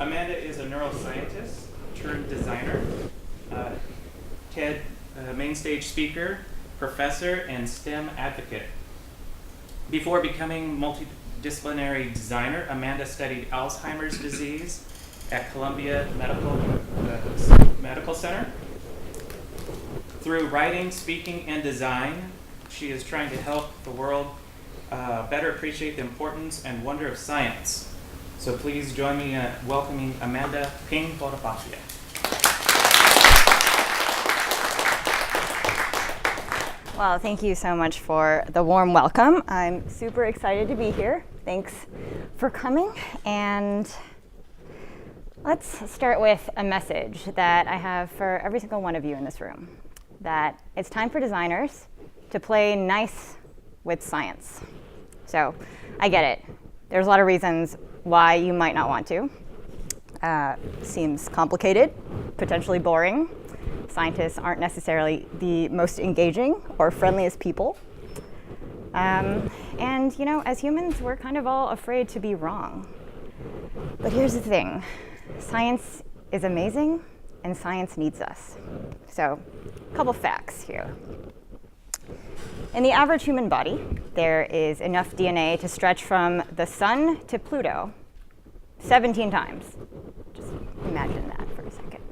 Amanda is a neuroscientist turned designer, TED main stage speaker, professor, and STEM advocate. Before becoming multidisciplinary designer, Amanda studied Alzheimer's disease at Columbia Medical Center. Through writing, speaking, and design, she is trying to help the world better appreciate the importance and wonder of science. So please join me in welcoming Amanda Phingboddipakkya. Well, thank you so much for the warm welcome. I'm super excited to be here. Thanks for coming. And let's start with a message that I have for every single one of you in this room, that it's time for designers to play nice with science. So I get it. There's a lot of reasons why you might not want to. Seems complicated, potentially boring. Scientists aren't necessarily the most engaging or friendliest people. And, you know, as humans, we're kind of all afraid to be wrong. But here's the thing. Science is amazing, and science needs us. So, a couple facts here. In the average human body, there is enough DNA to stretch from the sun to Pluto 17 times. Just imagine that for a second.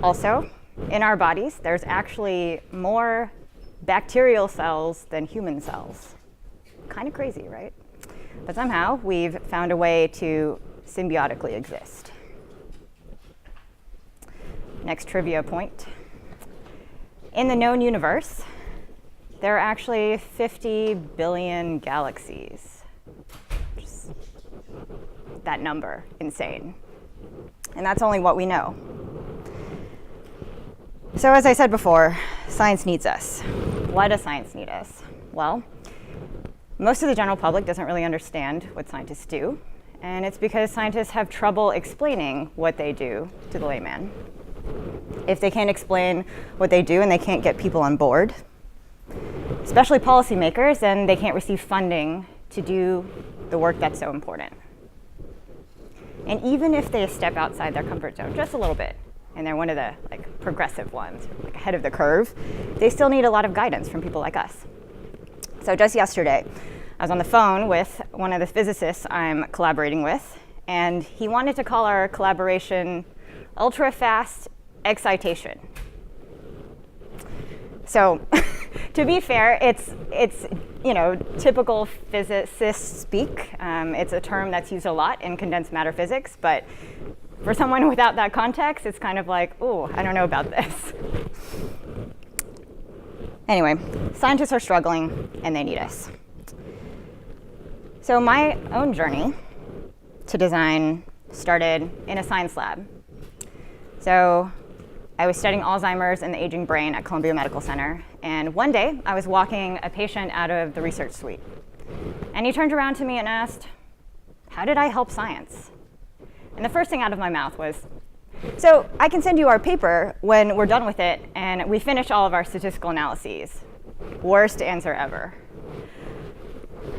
Also, in our bodies, there's actually more bacterial cells than human cells. Kind of crazy, right? But somehow, we've found a way to symbiotically exist. Next trivia point. In the known universe, there are actually 50 billion galaxies. Just that number, insane. And that's only what we know. So as I said before, science needs us. Why does science need us? Well, most of the general public doesn't really understand what scientists do, and it's because scientists have trouble explaining what they do to the layman. If they can't explain what they do and they can't get people on board, especially policymakers, then they can't receive funding to do the work that's so important. And even if they step outside their comfort zone just a little bit, and they're one of the progressive ones, ahead of the curve, they still need a lot of guidance from people like us. So just yesterday, I was on the phone with one of the physicists I'm collaborating with, and he wanted to call our collaboration ultra-fast excitation. So to be fair, it's typical physicist speak. It's a term that's used a lot in condensed matter physics, but for someone without that context, it's kind of like, ooh, I don't know about this. Anyway, scientists are struggling and they need us. So my own journey to design started in a science lab. So I was studying Alzheimer's and the aging brain at Columbia Medical Center. And one day, I was walking a patient out of the research suite. And he turned around to me and asked, how did I help science? And the first thing out of my mouth was, so I can send you our paper when we're done with it and we finish all of our statistical analyses. Worst answer ever.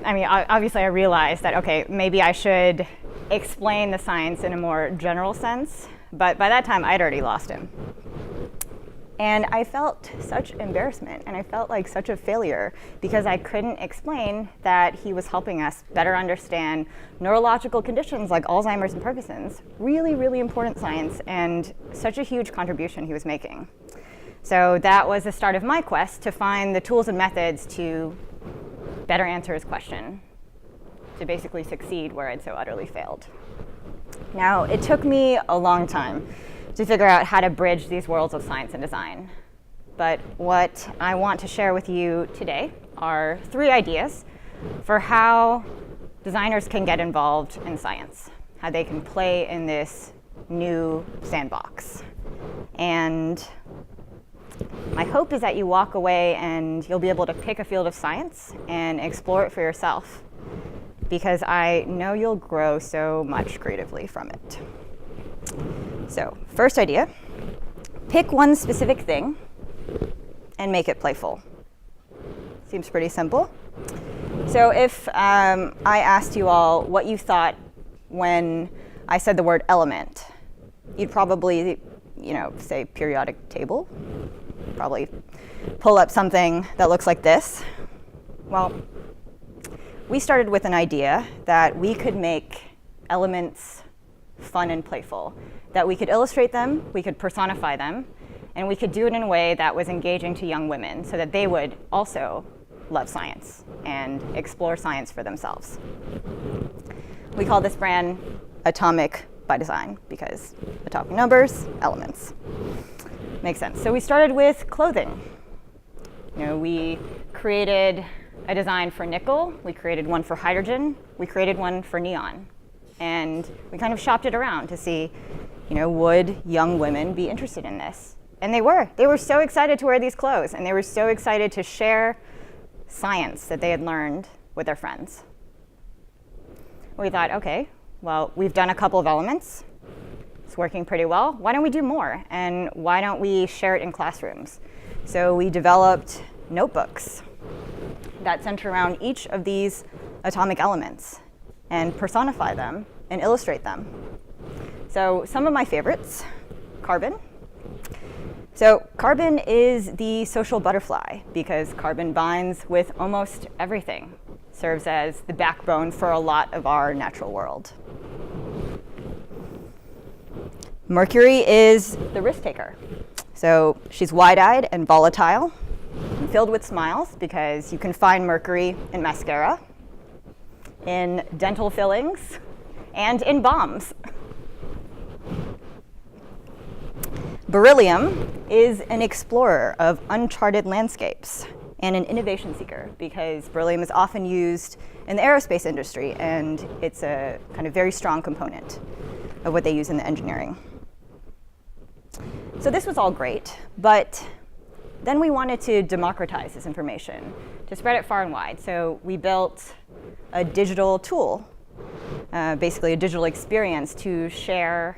I mean, obviously I realized that, okay, maybe I should explain the science in a more general sense, but by that time I'd already lost him. And I felt such embarrassment and I felt like such a failure because I couldn't explain that he was helping us better understand neurological conditions like Alzheimer's and Parkinson's. Really, really important science and such a huge contribution he was making. So that was the start of my quest to find the tools and methods to better answer his question, to basically succeed where I'd so utterly failed. Now, it took me a long time to figure out how to bridge these worlds of science and design. But what I want to share with you today are 3 ideas for how designers can get involved in science, how they can play in this new sandbox. And my hope is that you walk away and you'll be able to pick a field of science and explore it for yourself, because I know you'll grow so much creatively from it. So, first idea, pick one specific thing and make it playful. Seems pretty simple. So if I asked you all what you thought when I said the word element, you'd probably, say periodic table, probably pull up something that looks like this. Well, we started with an idea that we could make elements fun and playful, that we could illustrate them, we could personify them, and we could do it in a way that was engaging to young women so that they would also love science and explore science for themselves. We call this brand Atomic by Design because atomic numbers, elements. Makes sense. So we started with clothing. We created a design for nickel, we created one for hydrogen, we created one for neon. And we kind of shopped it around to see, would young women be interested in this? And they were. They were so excited to wear these clothes, and they were so excited to share science that they had learned with their friends. We thought, okay, well, we've done a couple of elements. It's working pretty well. Why don't we do more? And why don't we share it in classrooms? So we developed notebooks that center around each of these atomic elements and personify them and illustrate them. So some of my favorites, carbon. So carbon is the social butterfly because carbon binds with almost everything, serves as the backbone for a lot of our natural world. Mercury is the risk taker. So she's wide-eyed and volatile, filled with smiles because you can find mercury in mascara, in dental fillings, and in bombs. Beryllium is an explorer of uncharted landscapes and an innovation seeker because beryllium is often used in the aerospace industry and it's a kind of very strong component of what they use in the engineering. So this was all great, but then we wanted to democratize this information, to spread it far and wide. So we built a digital tool, basically a digital experience to share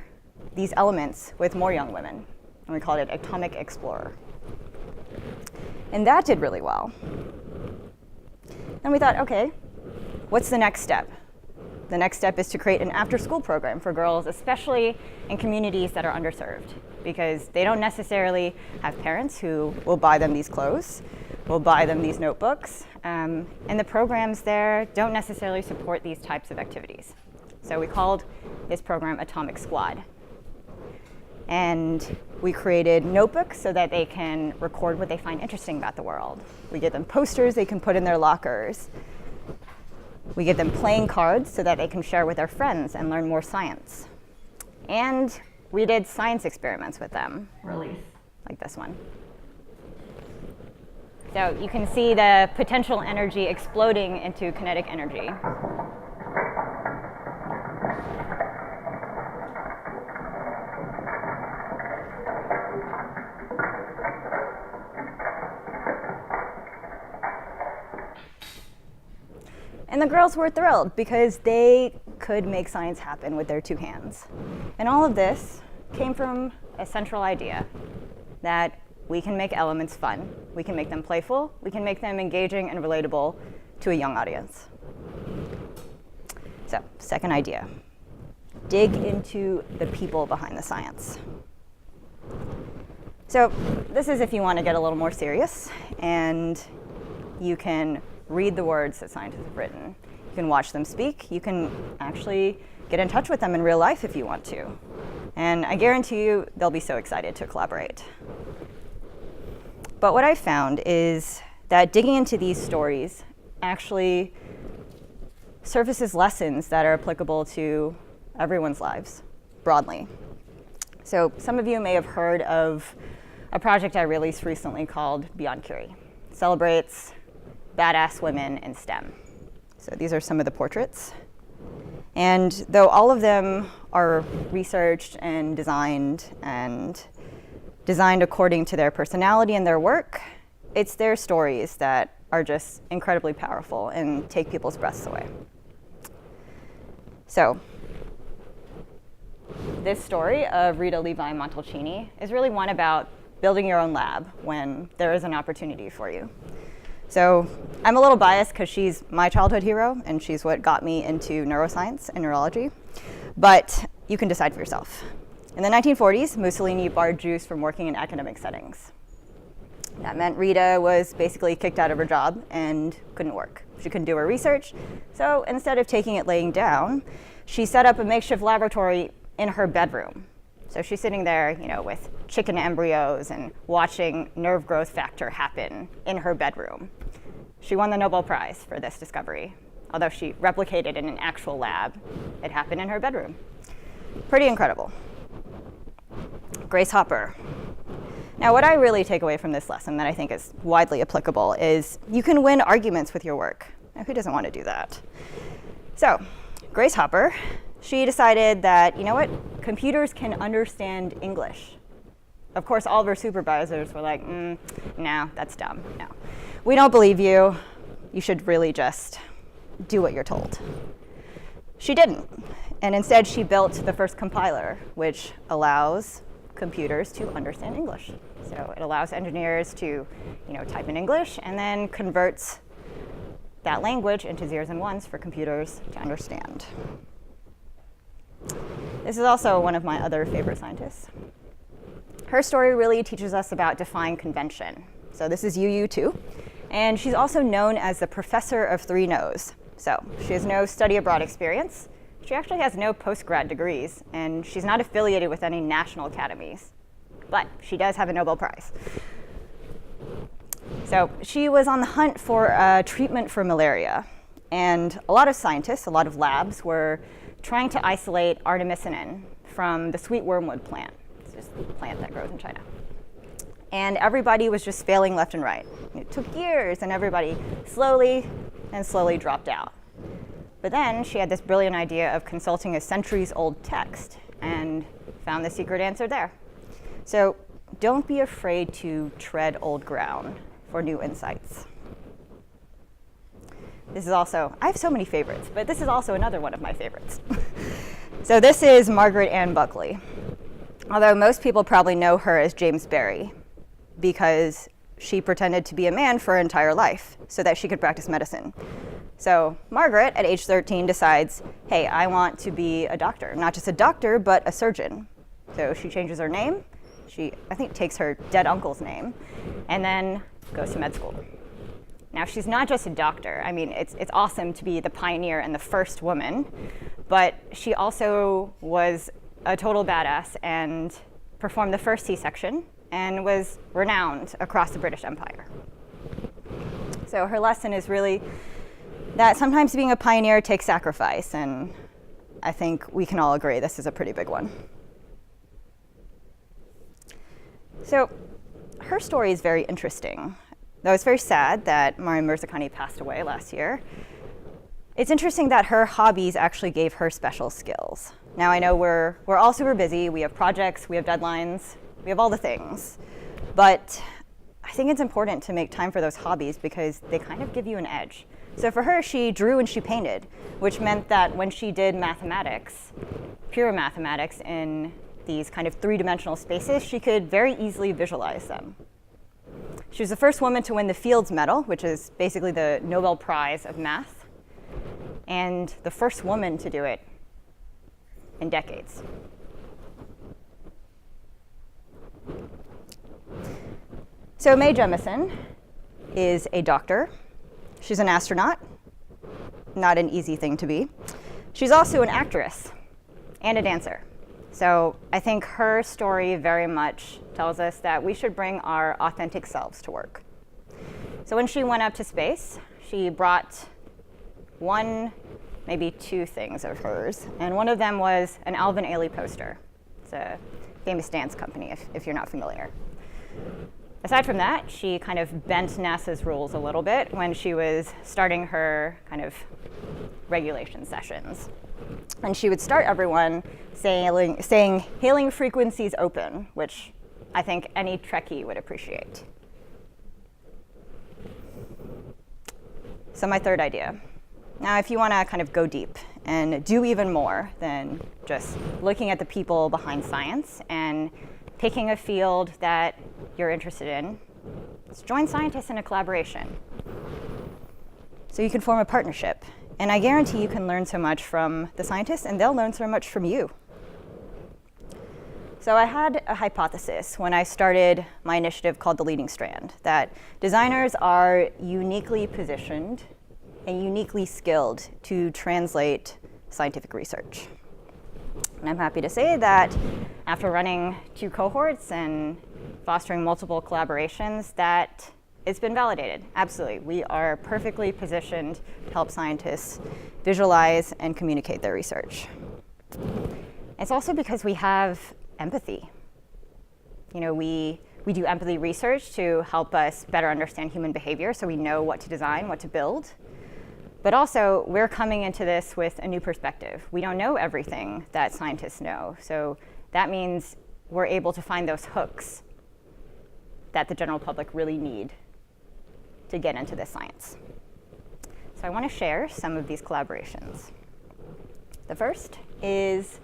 these elements with more young women. And we called it Atomic Explorer. And that did really well. Then we thought, okay, what's the next step? The next step is to create an after-school program for girls, especially in communities that are underserved, because they don't necessarily have parents who will buy them these clothes, will buy them these notebooks, and the programs there don't necessarily support these types of activities. So we called this program Atomic Squad. And we created notebooks so that they can record what they find interesting about the world. We give them posters they can put in their lockers. We give them playing cards so that they can share with their friends and learn more science. And we did science experiments with them, like this one. So you can see the potential energy exploding into kinetic energy. And the girls were thrilled because they could make science happen with their two hands. And all of this came from a central idea that we can make elements fun, we can make them playful, we can make them engaging and relatable to a young audience. So, second idea, dig into the people behind the science. So this is if you want to get a little more serious, and you can read the words that scientists have written. You can watch them speak. You can actually get in touch with them in real life if you want to. And I guarantee you they'll be so excited to collaborate. But what I found is that digging into these stories actually surfaces lessons that are applicable to everyone's lives broadly. So some of you may have heard of a project I released recently called Beyond Curie. It celebrates badass women in STEM. So these are some of the portraits. And though all of them are researched and designed according to their personality and their work, it's their stories that are just incredibly powerful and take people's breaths away. So this story of Rita Levi Montalcini is really one about building your own lab when there is an opportunity for you. So I'm a little biased because she's my childhood hero and she's what got me into neuroscience and neurology, but you can decide for yourself. In the 1940s, Mussolini barred Jews from working in academic settings. That meant Rita was basically kicked out of her job and couldn't work. She couldn't do her research, so instead of taking it laying down, she set up a makeshift laboratory in her bedroom. So she's sitting there, with chicken embryos and watching nerve growth factor happen in her bedroom. She won the Nobel Prize for this discovery. Although she replicated in an actual lab, it happened in her bedroom. Pretty incredible. Grace Hopper. Now, what I really take away from this lesson that I think is widely applicable is you can win arguments with your work. Now, who doesn't want to do that? So, Grace Hopper, she decided that, computers can understand English. Of course, all of her supervisors were like, no, that's dumb. No, we don't believe you. You should really just do what you're told. She didn't. And instead, she built the first compiler, which allows computers to understand English. So it allows engineers to, type in English and then converts that language into zeros and ones for computers to understand. This is also one of my other favorite scientists. Her story really teaches us about defying convention. So this is UU too. And she's also known as the professor of three no's. So she has no study abroad experience. She actually has no postgrad degrees, and she's not affiliated with any national academies. But she does have a Nobel Prize. So she was on the hunt for a treatment for malaria. And a lot of scientists, a lot of labs, were trying to isolate artemisinin from the sweet wormwood plant. It's just a plant that grows in China. And everybody was just failing left and right. It took years, and everybody slowly dropped out. But then she had this brilliant idea of consulting a centuries-old text and found the secret answer there. So don't be afraid to tread old ground for new insights. This is also, I have so many favorites, but this is also another one of my favorites. So this is Margaret Ann Buckley. Although most people probably know her as James Barry because she pretended to be a man for her entire life so that she could practice medicine. So Margaret, at age 13, decides, hey, I want to be a doctor. Not just a doctor, but a surgeon. So she changes her name. She, I think, takes her dead uncle's name, and then goes to med school. Now, she's not just a doctor. I mean, it's awesome to be the pioneer and the first woman, but she also was a total badass and performed the first C-section and was renowned across the British Empire. So her lesson is really that sometimes being a pioneer takes sacrifice, and I think we can all agree this is a pretty big one. So her story is very interesting. Though it's very sad that Mariam Mirzakhani passed away last year, it's interesting that her hobbies actually gave her special skills. Now I know we're all super busy, we have projects, we have deadlines, we have all the things, but I think it's important to make time for those hobbies because they kind of give you an edge. So for her, she drew and she painted, which meant that when she did mathematics, pure mathematics in these kind of three-dimensional spaces, she could very easily visualize them. She was the first woman to win the Fields Medal, which is basically the Nobel Prize of math, and the first woman to do it in decades. So Mae Jemison is a doctor. She's an astronaut, not an easy thing to be. She's also an actress and a dancer. So I think her story very much tells us that we should bring our authentic selves to work. So when she went up to space, she brought one, maybe two things of hers, and one of them was an Alvin Ailey poster. It's a famous dance company, if you're not familiar. Aside from that, she kind of bent NASA's rules a little bit when she was starting her kind of regulation sessions. And she would start everyone saying hailing frequencies open, which I think any Trekkie would appreciate. So my third idea. Now, if you want to kind of go deep and do even more than just looking at the people behind science and picking a field that you're interested in, let's join scientists in a collaboration. So you can form a partnership. And I guarantee you can learn so much from the scientists, and they'll learn so much from you. So I had a hypothesis when I started my initiative called The Leading Strand, that designers are uniquely positioned and uniquely skilled to translate scientific research. And I'm happy to say that after running 2 cohorts and fostering multiple collaborations, that it's been validated. Absolutely. We are perfectly positioned to help scientists visualize and communicate their research. It's also because we have empathy. You know, we do empathy research to help us better understand human behavior, so we know what to design, what to build. But also, we're coming into this with a new perspective. We don't know everything that scientists know, so that means we're able to find those hooks that the general public really need to get into this science. So I want to share some of these collaborations. The first is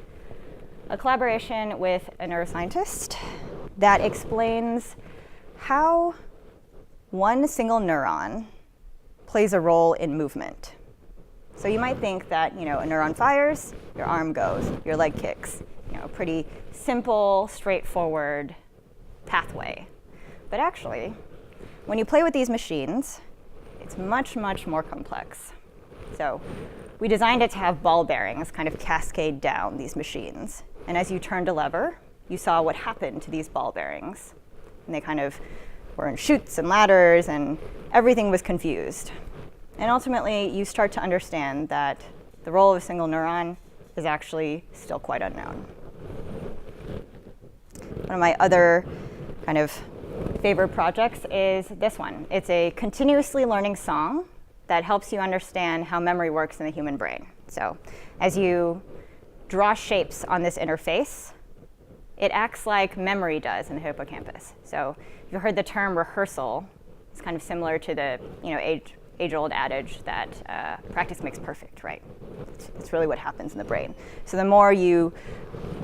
a collaboration with a neuroscientist that explains how one single neuron plays a role in movement. So you might think that, you know, a neuron fires, your arm goes, your leg kicks. You know, pretty simple, straightforward pathway. But actually, when you play with these machines, it's much, much more complex. So we designed it to have ball bearings kind of cascade down these machines. And as you turned a lever, you saw what happened to these ball bearings. And they kind of were in chutes and ladders, and everything was confused. And ultimately, you start to understand that the role of a single neuron is actually still quite unknown. One of my other kind of favorite projects is this one. It's a continuously learning song that helps you understand how memory works in the human brain. So as you draw shapes on this interface, it acts like memory does in the hippocampus. So if you heard the term rehearsal, it's kind of similar to the age-old adage that practice makes perfect, right? It's really what happens in the brain. So the more you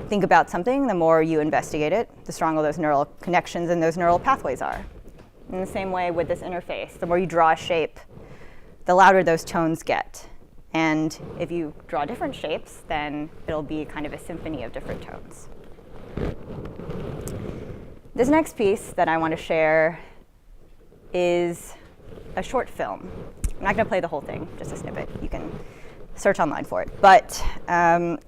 think about something, the more you investigate it, the stronger those neural connections and those neural pathways are. In the same way with this interface, the more you draw a shape, the louder those tones get. And if you draw different shapes, then it'll be kind of a symphony of different tones. This next piece that I want to share is a short film. I'm not going to play the whole thing, just a snippet. You can search online for it. But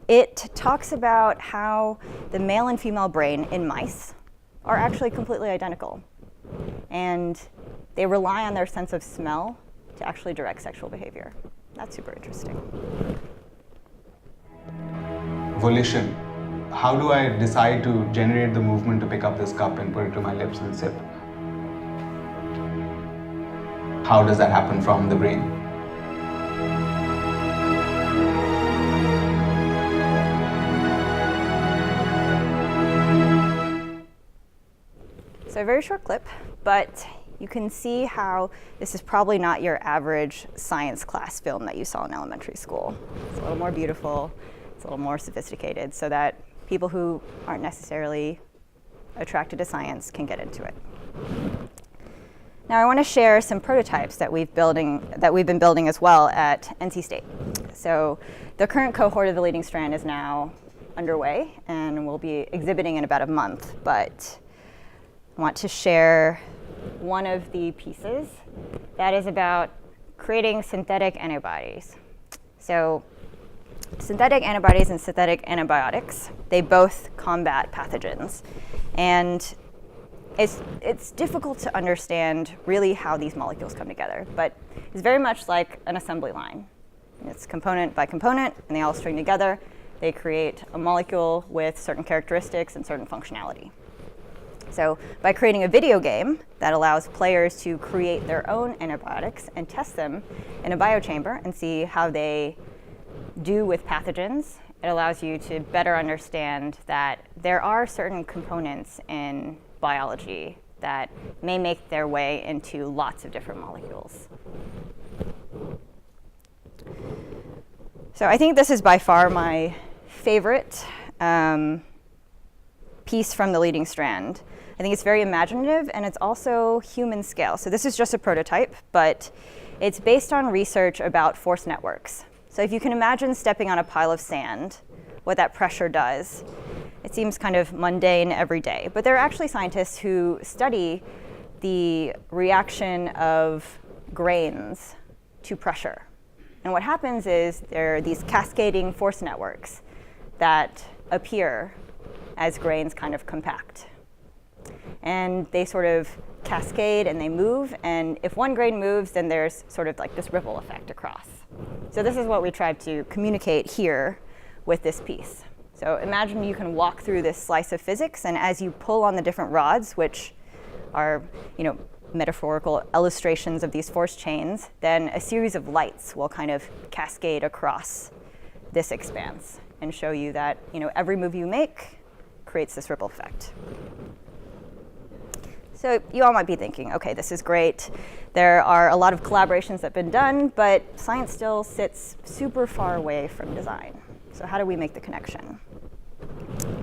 it talks about how the male and female brain in mice are actually completely identical. And they rely on their sense of smell to actually direct sexual behavior. That's super interesting. Volition. How do I decide to generate the movement to pick up this cup and put it to my lips and sip? How does that happen from the brain? So a very short clip, but you can see how this is probably not your average science class film that you saw in elementary school. It's a little more beautiful, it's a little more sophisticated, so that people who aren't necessarily attracted to science can get into it. Now I want to share some prototypes that we've been building as well at NC State. So the current cohort of the Leading Strand is now underway, and we'll be exhibiting in about a month, but I want to share one of the pieces that is about creating synthetic antibodies. So synthetic antibodies and synthetic antibiotics, they both combat pathogens. And it's difficult to understand really how these molecules come together, but it's very much like an assembly line. It's component by component, and they all string together. They create a molecule with certain characteristics and certain functionality. So by creating a video game that allows players to create their own antibiotics and test them in a biochamber and see how they do with pathogens, it allows you to better understand that there are certain components in biology that may make their way into lots of different molecules. So I think this is by far my favorite piece from the Leading Strand. I think it's very imaginative, and it's also human scale. So this is just a prototype, but It's based on research about force networks. So if you can imagine stepping on a pile of sand, what that pressure does, it seems kind of mundane every day. But there are actually scientists who study the reaction of grains to pressure. And what happens is there are these cascading force networks that appear as grains kind of compact. And they sort of cascade and they move, and if one grain moves, then there's sort of like this ripple effect across. So this is what we tried to communicate here with this piece. So imagine you can walk through this slice of physics, and as you pull on the different rods, which are, metaphorical illustrations of these force chains, then a series of lights will kind of cascade across this expanse and show you that, every move you make creates this ripple effect. So you all might be thinking, okay, this is great. There are a lot of collaborations that have been done, but science still sits super far away from design. So how do we make the connection?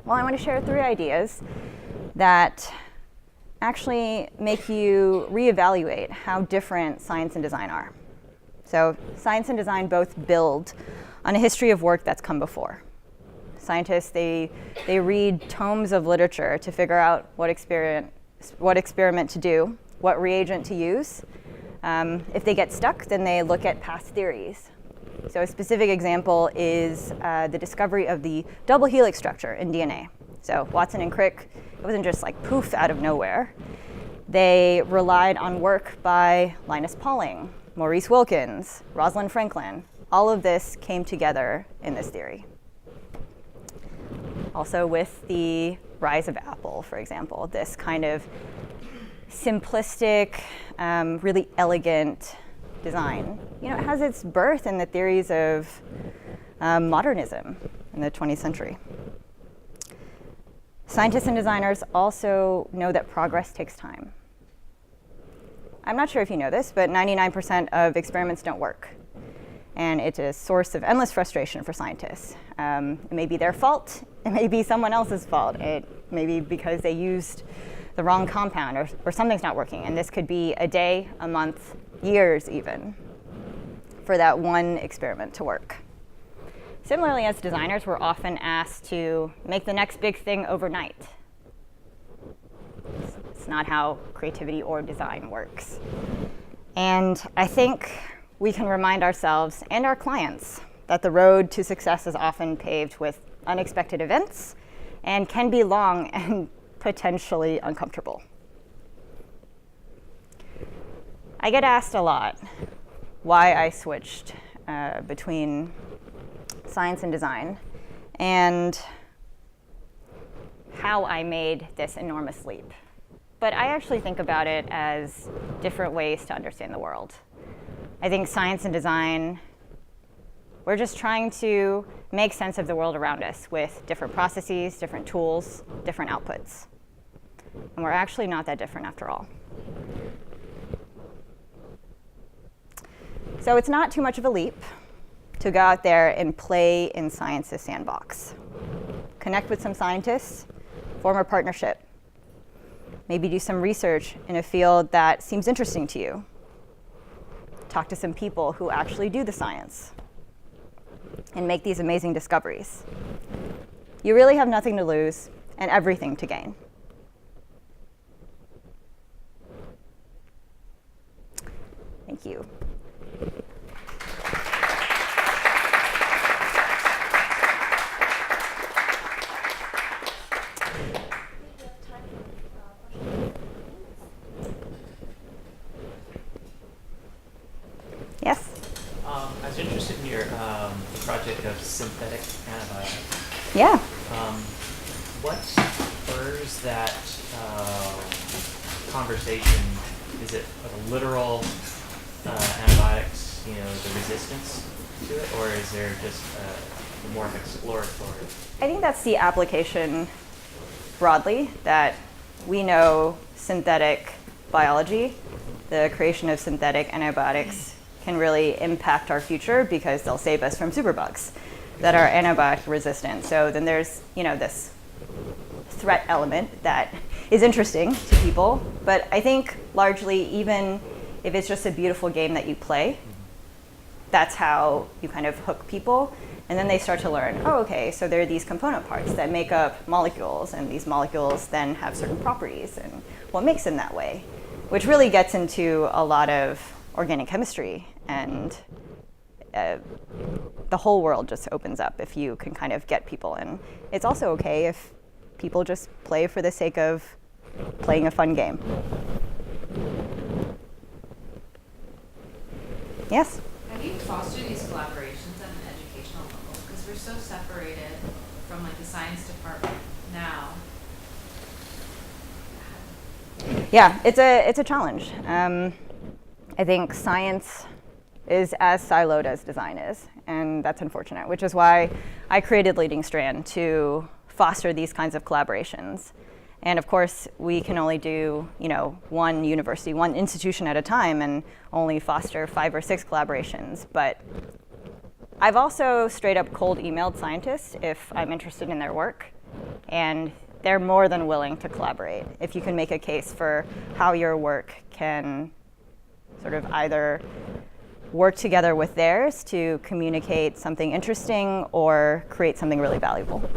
Well, I want to share 3 ideas that actually make you reevaluate how different science and design are. So science and design both build on a history of work that's come before. Scientists, they read tomes of literature to figure out what experiment to do, what reagent to use. If they get stuck, then they look at past theories. So a specific example is the discovery of the double helix structure in DNA. So Watson and Crick, it wasn't just like poof out of nowhere. They relied on work by Linus Pauling, Maurice Wilkins, Rosalind Franklin. All of this came together in this theory. Also with the rise of Apple, for example, this kind of simplistic, really elegant design. It has its birth in the theories of modernism in the 20th century. Scientists and designers also know that progress takes time. I'm not sure if you know this, but 99% of experiments don't work. And it's a source of endless frustration for scientists. It may be their fault, it may be someone else's fault. It may be because they used the wrong compound or something's not working. And this could be a day, a month, years even, for that one experiment to work. Similarly, as designers, we're often asked to make the next big thing overnight. It's not how creativity or design works. And I think we can remind ourselves and our clients that the road to success is often paved with unexpected events and can be long and potentially uncomfortable. I get asked a lot why I switched between science and design and how I made this enormous leap. But I actually think about it as different ways to understand the world. I think science and design, we're just trying to make sense of the world around us with different processes, different tools, different outputs. And we're actually not that different after all. So it's not too much of a leap to go out there and play in science's sandbox. Connect with some scientists, form a partnership. Maybe do some research in a field that seems interesting to you. Talk to some people who actually do the science and make these amazing discoveries. You really have nothing to lose and everything to gain. Thank you. Yes? I was interested in your project of synthetic antibiotics. Yeah. What spurs that conversation? Is it like a literal antibiotics, the resistance to it, or is there just more exploratory? I think that's the application broadly, that we know synthetic biology, the creation of synthetic antibiotics can really impact our future because they'll save us from superbugs that are antibiotic resistant. So then there's, this threat element that is interesting to people. But I think largely even if it's just a beautiful game that you play, that's how you kind of hook people. And then they start to learn, oh, okay, so there are these component parts that make up molecules, and these molecules then have certain properties, and what makes them that way, which really gets into a lot of organic chemistry, and the whole world just opens up if you can kind of get people in. It's also okay if people just play for the sake of playing a fun game. Yes? How do you foster these collaborations at an educational level? Because we're so separated from like the science department now. Yeah, it's a challenge. I think science is as siloed as design is, and that's unfortunate, which is why I created Leading Strand, to foster these kinds of collaborations. And of course, we can only do, one university, one institution at a time, and only foster 5 or 6 collaborations. But I've also straight up cold emailed scientists if I'm interested in their work, and they're more than willing to collaborate if you can make a case for how your work can sort of either work together with theirs to communicate something interesting or create something really valuable.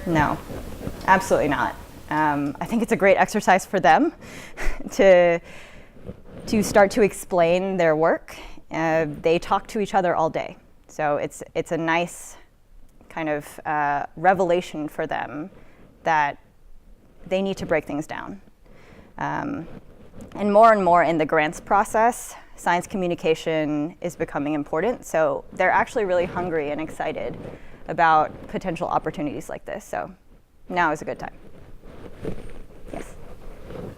No, absolutely not. I think it's a great exercise for them to start to explain their work. They talk to each other all day, so it's a nice kind of revelation for them that they need to break things down. And more in the grants process, science communication is becoming important. So they're actually really hungry and excited about potential opportunities like this. So now is a good time. Yes?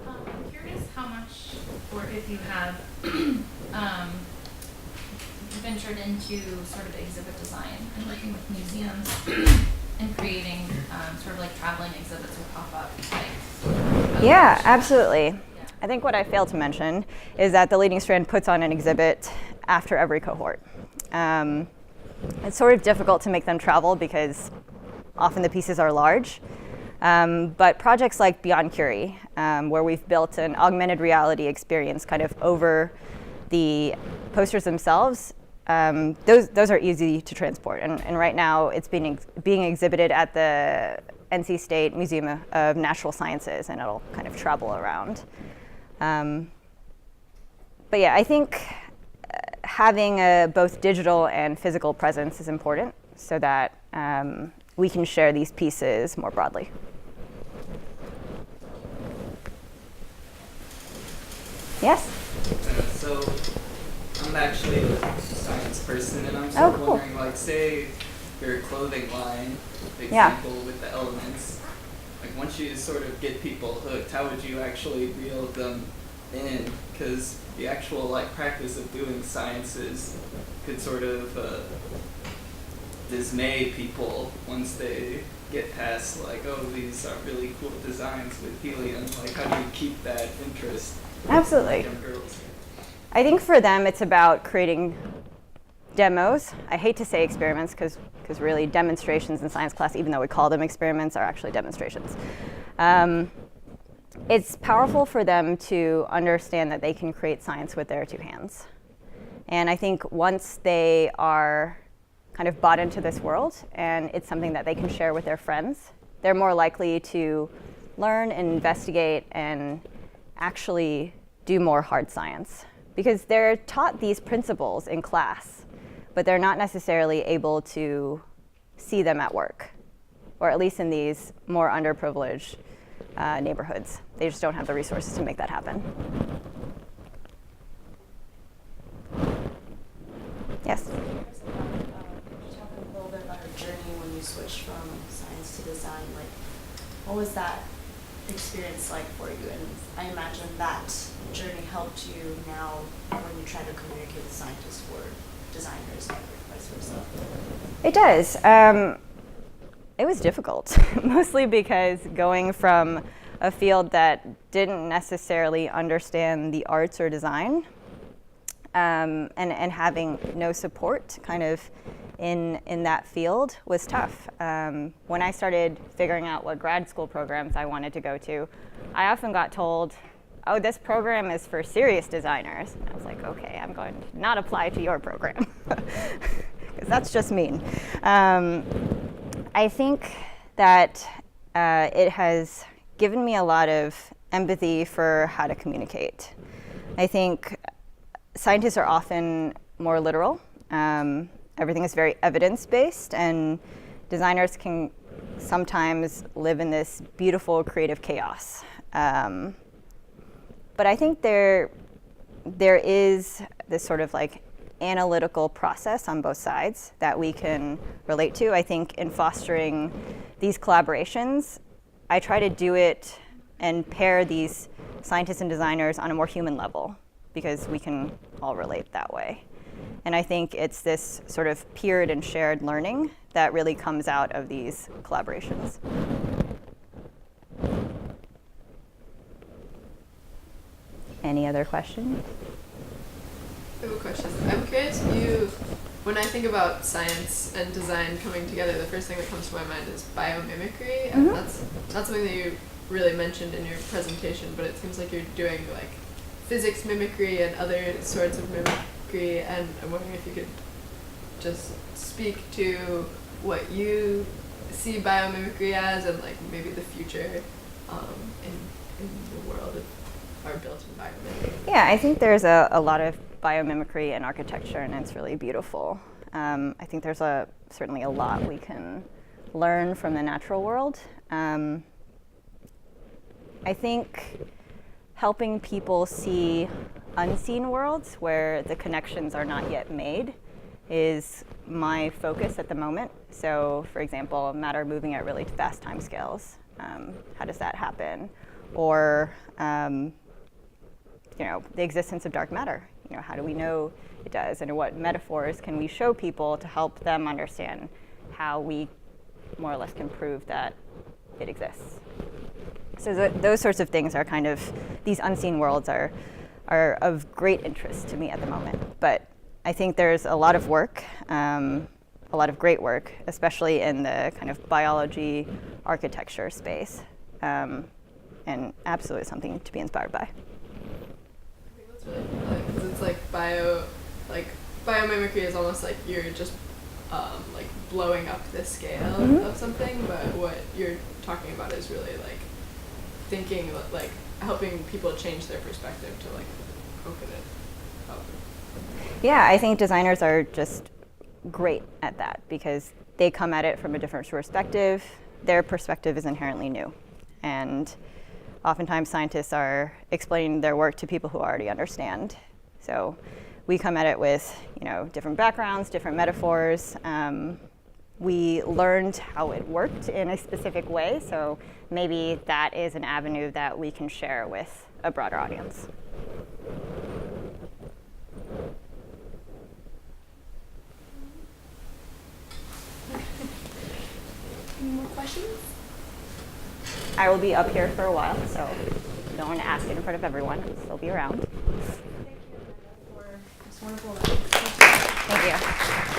I'm curious how much, or if you have ventured into sort of exhibit design and working with museums and creating sort of like traveling exhibits or pop-up like. Yeah, absolutely. Yeah. I think what I failed to mention is that the Leading Strand puts on an exhibit after every cohort. It's sort of difficult to make them travel because often the pieces are large. But projects like Beyond Curie, where we've built an augmented reality experience kind of over the posters themselves, those are easy to transport. And right now it's being exhibited at the NC State Museum of Natural Sciences, and it'll kind of travel around. But yeah, I think having a both digital and physical presence is important so that we can share these pieces more broadly. Yes? So I'm actually a science person, and I'm sort of wondering, like, say your clothing line example with the elements, like once you sort of get people hooked, how would you actually reel them in? Because the actual like practice of doing sciences could sort of dismay people once they get past like, oh, these are really cool designs with helium. Like, how do you keep that interest? Absolutely. Young girls? I think for them it's about creating demos. I hate to say experiments because really demonstrations in science class, even though we call them experiments, are actually demonstrations. It's powerful for them to understand that they can create science with their 2 hands. And I think once they are kind of bought into this world and it's something that they can share with their friends, they're more likely to learn and investigate and actually do more hard science. Because they're taught these principles in class, but they're not necessarily able to see them at work, or at least in these more underprivileged neighborhoods. They just don't have the resources to make that happen. Yes? Could you talk a little bit about your journey when you switched from science to design? Like, what was that experience like for you? And I imagine that journey helped you now when you try to communicate with scientists or designers or vice versa. It does. It was difficult, mostly because going from a field that didn't necessarily understand the arts or design, and having no support kind of in that field was tough. When I started figuring out what grad school programs I wanted to go to, I often got told, oh, this program is for serious designers. And I was like, okay, I'm going to not apply to your program, because that's just mean. I think that it has given me a lot of empathy for how to communicate. I think scientists are often more literal. Everything is very evidence-based, and designers can sometimes live in this beautiful creative chaos. But I think there is this sort of like analytical process on both sides that we can relate to. I think in fostering these collaborations, I try to do it and pair these scientists and designers on a more human level, because we can all relate that way. And I think it's this sort of peered and shared learning that really comes out of these collaborations. Any other questions? I have a question. I'm curious, when I think about science and design coming together, the first thing that comes to my mind is biomimicry, and that's not something that you really mentioned in your presentation, but it seems like you're doing like physics mimicry and other sorts of mimicry, and I'm wondering if you could just speak to what you see biomimicry as, and like maybe the future in the world of our built environment. Yeah, I think there's a lot of biomimicry in architecture, and it's really beautiful. I think there's certainly a lot we can learn from the natural world. I think helping people see unseen worlds where the connections are not yet made is my focus at the moment. So, for example, matter moving at really fast timescales. How does that happen? Or the existence of dark matter. How do we know it does? And what metaphors can we show people to help them understand how we more or less can prove that it exists? So those sorts of things are kind of, these unseen worlds are of great interest to me at the moment. But I think there's a lot of work, a lot of great work, especially in the kind of biology architecture space, and absolutely something to be inspired by. I think that's really cool, because it's like biomimicry is almost like you're just like blowing up the scale of something, but what you're talking about is really like thinking, like helping people change their perspective to like open it up. Yeah, I think designers are just great at that because they come at it from a different perspective. Their perspective is inherently new. And oftentimes scientists are explaining their work to people who already understand. So we come at it with, different backgrounds, different metaphors. We learned how it worked in a specific way, so maybe that is an avenue that we can share with a broader audience. Any more questions? I will be up here for a while, so don't want to ask it in front of everyone. I'll still be around. Thank you, Amanda, for this wonderful event. Thank you.